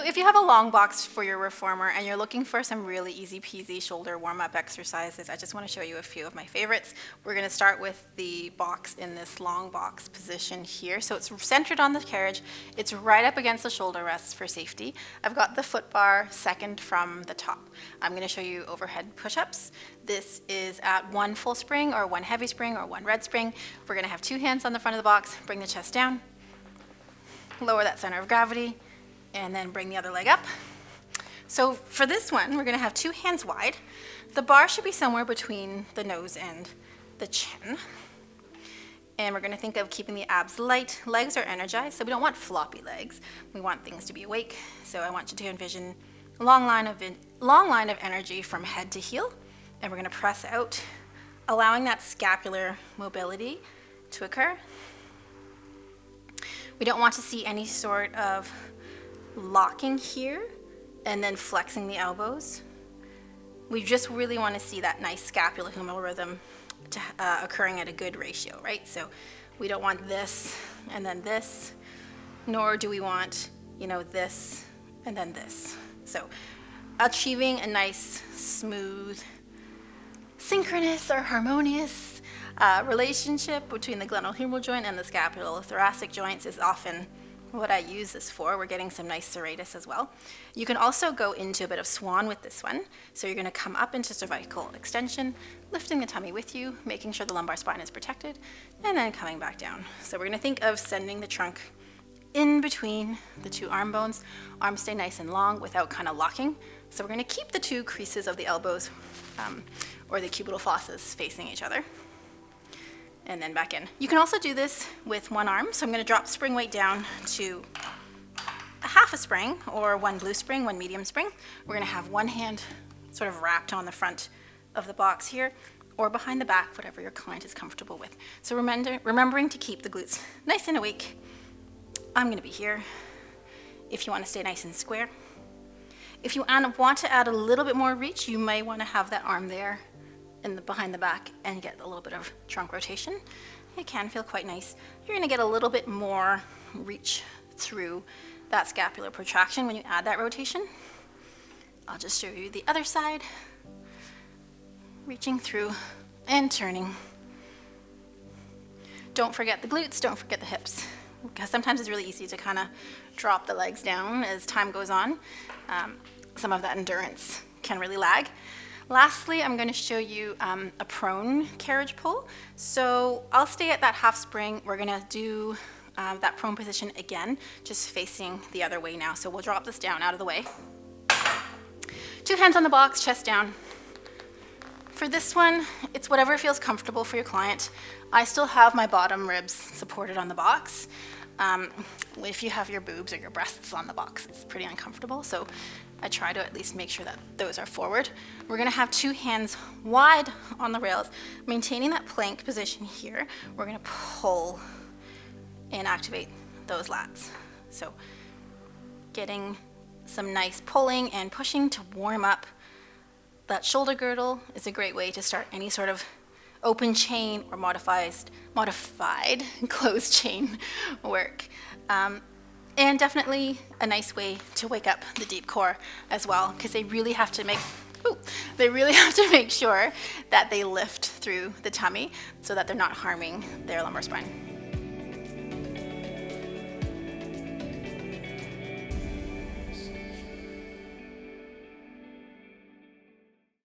if you have a long box for your reformer and you're looking for some really easy peasy shoulder warm-up exercises, I just want to show you a few of my favorites. We're going to start with the box in this long box position here. So it's centered on the carriage. It's right up against the shoulder rests for safety. I've got the foot bar second from the top. I'm going to show you overhead push-ups. This is at 1 full spring or 1 heavy spring or 1 red spring. We're going to have 2 hands on the front of the box, bring the chest down, lower that center of gravity, and then bring the other leg up. So for this one, we're going to have 2 hands wide. The bar should be somewhere between the nose and the chin. And we're going to think of keeping the abs light. Legs are energized, so we don't want floppy legs. We want things to be awake. So I want you to envision a long line of energy from head to heel. And we're going to press out, allowing that scapular mobility to occur. We don't want to see any sort of locking here and then flexing the elbows. We just really want to see that nice scapulohumeral rhythm occurring at a good ratio, right? So we don't want this and then this, nor do we want, this and then this. So achieving a nice, smooth, synchronous or harmonious relationship between the glenohumeral joint and the scapulothoracic joints is often what I use this for. We're getting some nice serratus as well. You can also go into a bit of swan with this one. So you're going to come up into cervical extension, lifting the tummy with you, making sure the lumbar spine is protected, and then coming back down. So we're going to think of sending the trunk in between the 2 arm bones. Arms stay nice and long without kind of locking. So we're going to keep the 2 creases of the elbows or the cubital fossas facing each other. And then back in. You can also do this with 1 arm. So I'm going to drop spring weight down to a half a spring or 1 blue spring, 1 medium spring. We're going to have 1 hand sort of wrapped on the front of the box here or behind the back, whatever your client is comfortable with. So remembering to keep the glutes nice and awake. I'm going to be here if you want to stay nice and square. If you want to add a little bit more reach, you may want to have that arm there behind the back and get a little bit of trunk rotation. It can feel quite nice. You're going to get a little bit more reach through that scapular protraction when you add that rotation. I'll just show you the other side. Reaching through and turning. Don't forget the glutes, don't forget the hips, because sometimes it's really easy to kind of drop the legs down as time goes on. Some of that endurance can really lag. Lastly, I'm going to show you a prone carriage pull. So I'll stay at that half spring. We're going to do that prone position again, just facing the other way now. So we'll drop this down out of the way. 2 hands on the box, chest down. For this one, it's whatever feels comfortable for your client. I still have my bottom ribs supported on the box. If you have your boobs or your breasts on the box, it's pretty uncomfortable. So I try to at least make sure that those are forward. We're going to have 2 hands wide on the rails, maintaining that plank position here. We're going to pull and activate those lats. So getting some nice pulling and pushing to warm up that shoulder girdle is a great way to start any sort of open chain or modified closed chain work. And definitely a nice way to wake up the deep core as well, because they really have to make sure that they lift through the tummy so that they're not harming their lumbar spine.